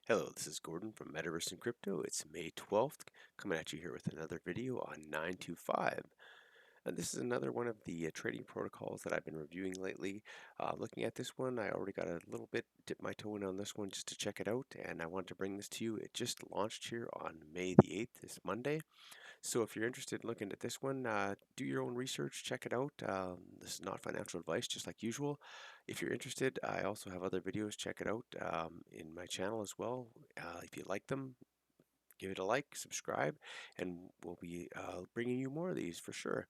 Hello, this is Gordon from Metaverse and Crypto. It's May 12th, coming at you here with another video on 925. And this is another one of the trading protocols that I've been reviewing lately. Looking at this one, I already got a little bit, dipped my toe in on this one just to check it out, and I want to bring this to you. It just launched here on May the 8th, this Monday. So if you're interested in looking at this one, do your own research, check it out. This is not financial advice, just like usual. If you're interested, I also have other videos. Check it out in my channel as well. If you like them, give it a like, subscribe, and we'll be bringing you more of these for sure.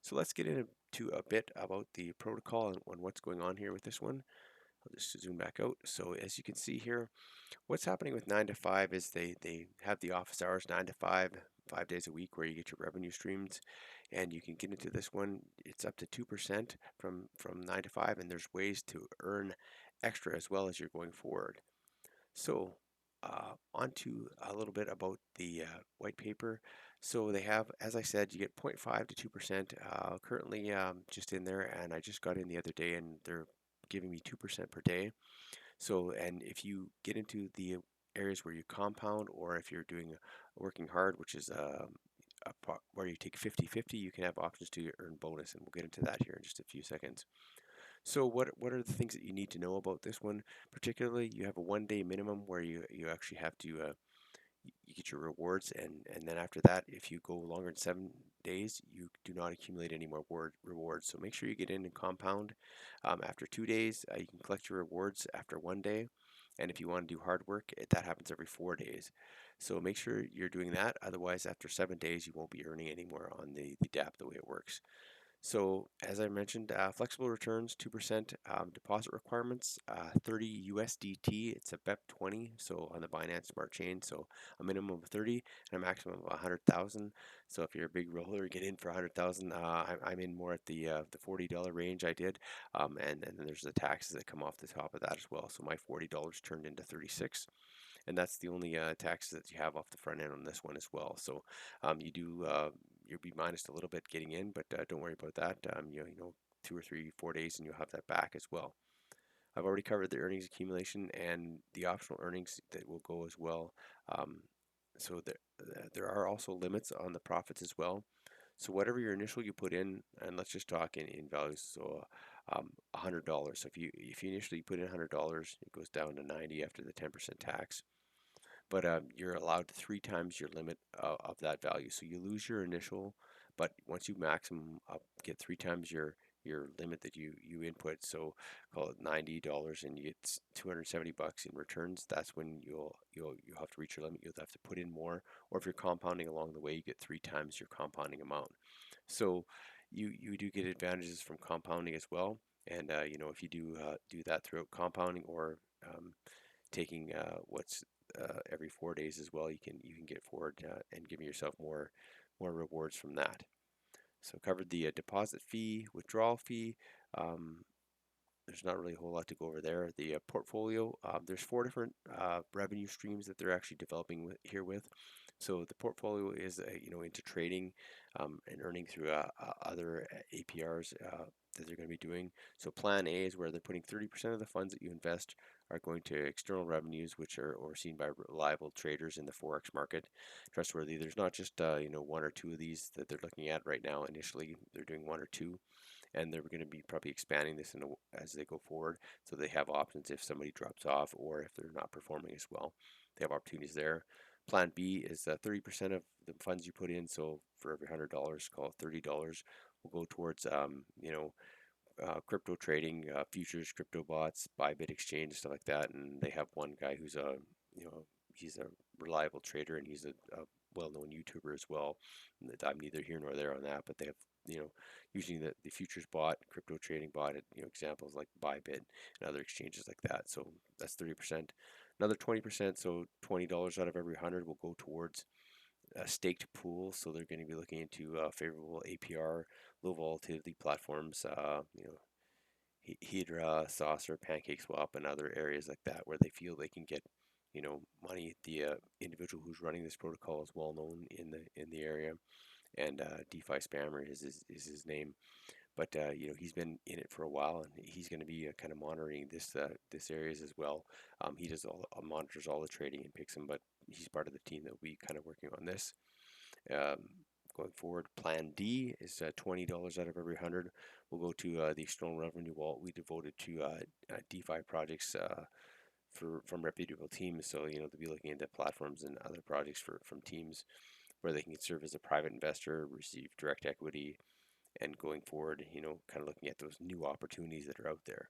So let's get into a bit about the protocol and what's going on here with this one. I'll just zoom back out. So as you can see here, what's happening with 9 to 5 is they have the office hours 9 to 5, 5 days a week where you get your revenue streams, and you can get into this one. It's up to 2% from 9 to 5, and there's ways to earn extra as well as you're going forward. So on to a little bit about the white paper. So they have, as I said, you get 0.5 to 2% currently just in there, and I just got in the other day and they're giving me 2% per day. So, and if you get into the areas where you compound, or if you're doing working hard, which is where you take 50-50, you can have options to earn bonus, and we'll get into that here in just a few seconds. So what are the things that you need to know about this one? Particularly, you have a 1 day minimum where you actually have to you get your rewards, and then after that, if you go longer than 7 days, you do not accumulate any more rewards. So make sure you get in and compound. After 2 days, you can collect your rewards after 1 day. And if you want to do hard work, that happens every 4 days. So make sure you're doing that. Otherwise, after 7 days, you won't be earning anymore on the DApp the way it works. So as I mentioned, flexible returns, 2% deposit requirements, 30 USDT. It's a BEP20, so on the Binance Smart Chain. So a minimum of 30 and a maximum of 100,000. So if you're a big roller, get in for 100,000. I'm in more at the $40 range. I did, and then there's the taxes that come off the top of that as well. So my $40 turned into 36. And that's the only taxes that you have off the front end on this one as well. So you do you'll be minus a little bit getting in, but don't worry about that. You know 2 or 3, 4 days, and you'll have that back as well. I've already covered the earnings accumulation and the optional earnings that will go as well. Um, so there are also limits on the profits as well. So whatever your initial you put in, and let's just talk in values. So $100. So if you initially put in $100, it goes down to 90 after the 10% tax, but you're allowed 3 times your limit of that value. So you lose your initial, but once you maximum up, get 3 times your limit that you input. So call it $90, and you get $270 in returns. That's when you'll have to reach your limit. You'll have to put in more, or if you're compounding along the way, you get 3 times your compounding amount. So you do get advantages from compounding as well. And you know, if you do that throughout compounding, or taking what's every 4 days as well, you can get forward and giving yourself more rewards from that. So covered the deposit fee, withdrawal fee. Um, there's not really a whole lot to go over there. The portfolio, there's 4 different revenue streams that they're actually developing here with. So the portfolio is you know, into trading and earning through other APRs that they're going to be doing. So plan A is where they're putting 30% of the funds that you invest are going to external revenues, which are seen by reliable traders in the forex market, trustworthy. There's not just you know, 1 or 2 of these that they're looking at right now. Initially, they're doing 1 or 2, and they're going to be probably expanding this as they go forward. So they have options if somebody drops off, or if they're not performing as well. They have opportunities there. Plan B is 30% of the funds you put in. So for every $100, call it $30 will go towards you know, crypto trading, futures, crypto bots, Bybit exchange, stuff like that. And they have one guy who's a, you know, he's a reliable trader, and he's a well-known YouTuber as well. I'm neither here nor there on that, but they have, you know, using the futures bot, crypto trading bot, you know, examples like Bybit and other exchanges like that. So that's 30%. Another 20%, so $20 out of every 100 will go towards a staked pool. So they're going to be looking into favorable APR, low volatility platforms, you know, Hydra, Saucer, Pancake Swap, and other areas like that where they feel they can get, you know, money. The individual who's running this protocol is well known in the area, and DeFi Spammer is his name. but he's been in it for a while, and he's going to be kind of monitoring this areas as well. He does monitors all the trading and picks them, but he's part of the team that we kind of working on this. Um, Going forward, Plan D is $20 out of every 100 will go to the external revenue wallet we devoted to DeFi projects from reputable teams. So they'll be looking into platforms and other projects from teams where they can serve as a private investor, receive direct equity, and going forward, kind of looking at those new opportunities that are out there.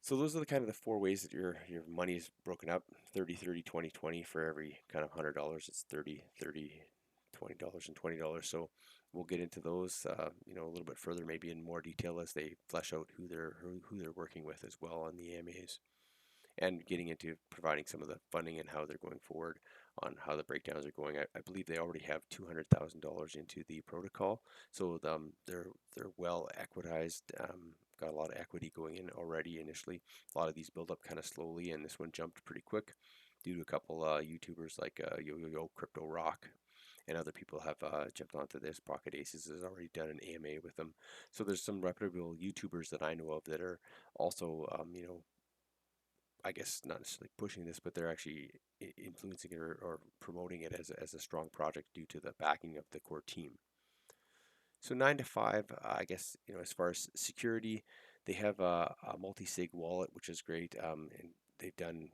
So those are the kind of the four ways that your money is broken up: 30, 30, 20, 20. For every kind of $100, it's 30, 30, $20, and $20. So we'll get into those, a little bit further, maybe in more detail as they flesh out who they're working with as well on the AMAs, and getting into providing some of the funding and how they're going forward on how the breakdowns are going. I believe they already have $200,000 into the protocol, so they're well equitized. Got a lot of equity going in already initially. A lot of these build up kind of slowly, and this one jumped pretty quick due to a couple YouTubers like Yo Crypto Rock and other people have jumped onto this. Pocket Aces has already done an AMA with them, so there's some reputable YouTubers that I know of that are also I guess not necessarily pushing this, but they're actually influencing it or promoting it as a strong project due to the backing of the core team. So 9 to 5, I guess, as far as security, they have a multi-sig wallet, which is great. And they've done,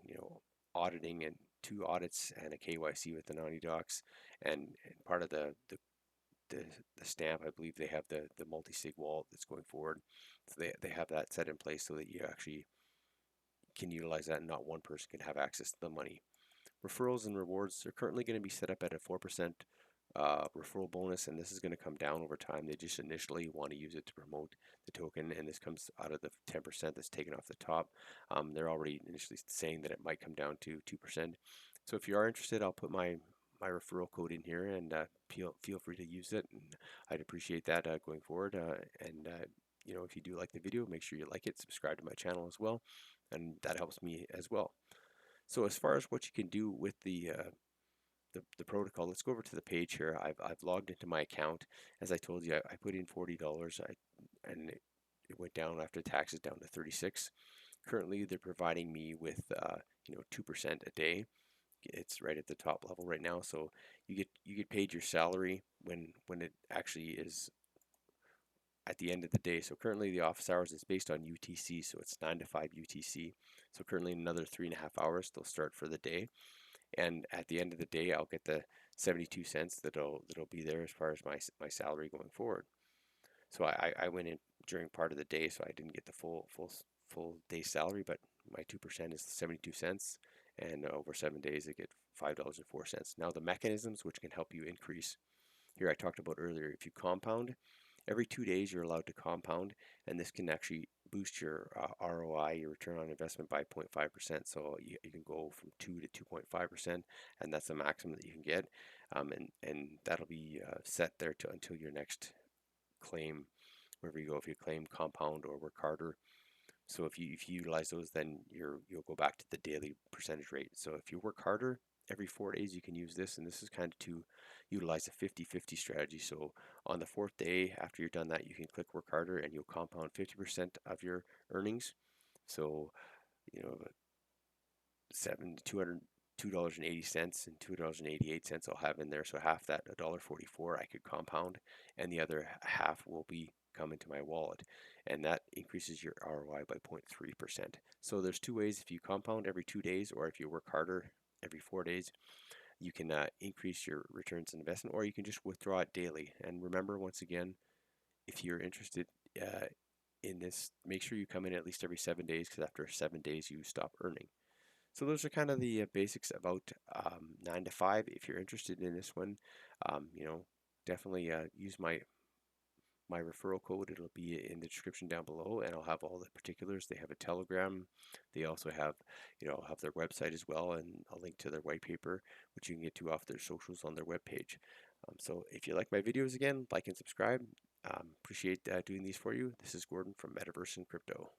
auditing and 2 audits and a KYC with the Naughty Docs. And part of the, the stamp, I believe they have the multi-sig wallet that's going forward. So they have that set in place so that you actually can utilize that and not one person can have access to the money. Referrals and rewards are currently going to be set up at a 4% referral bonus, and this is going to come down over time. They just initially want to use it to promote the token, and this comes out of the 10% that's taken off the top. They're already initially saying that it might come down to 2%. So if you are interested, I'll put my referral code in here, and feel free to use it, and I'd appreciate that going forward. If you do like the video, make sure you like it, subscribe to my channel as well, and that helps me as well. So as far as what you can do with the protocol, let's go over to the page here. I've logged into my account. As I told you, I put in $40, and it went down after taxes down to 36. Currently, they're providing me with 2% a day. It's right at the top level right now. So you get paid your salary when it actually is at the end of the day. So currently the office hours is based on UTC, so it's 9 to 5 UTC. So currently in another 3.5 hours they'll start for the day, and at the end of the day I'll get the 72 cents that'll be there as far as my salary going forward. So I went in during part of the day, so I didn't get the full day salary, but my 2% is 72 cents, and over 7 days I get $5.04. Now the mechanisms which can help you increase here I talked about earlier, if you compound, every 2 days you're allowed to compound, and this can actually boost your ROI, your return on investment, by 0.5%. So you can go from 2 to 2.5%, and that's the maximum that you can get. And that'll be set there until your next claim, wherever you go. If you claim compound or work harder, so if you utilize those, then you'll go back to the daily percentage rate. So if you work harder every 4 days, you can use this, and this is kind of to utilize a 50-50 strategy. So on the 4th day after you're done that, you can click work harder, and you'll compound 50% of your earnings. So $202.80 and $2.88 I'll have in there. So half that, $1.44, I could compound, and the other half will be come into my wallet, and that increases your ROI by 0.3%. So there's 2 ways: if you compound every 2 days, or if you work harder every 4 days, you can increase your returns on investment, or you can just withdraw it daily. And remember, once again, if you're interested in this, make sure you come in at least every 7 days, because after 7 days you stop earning. So those are kind of the basics about 9 to 5. If you're interested in this one, definitely use my referral code. It'll be in the description down below, and I'll have all the particulars. They have a Telegram. They also have, I'll have their website as well, and a link to their white paper, which you can get to off their socials on their webpage. So if you like my videos, again, like and subscribe. Appreciate doing these for you. This is Gordon from Metaverse and Crypto.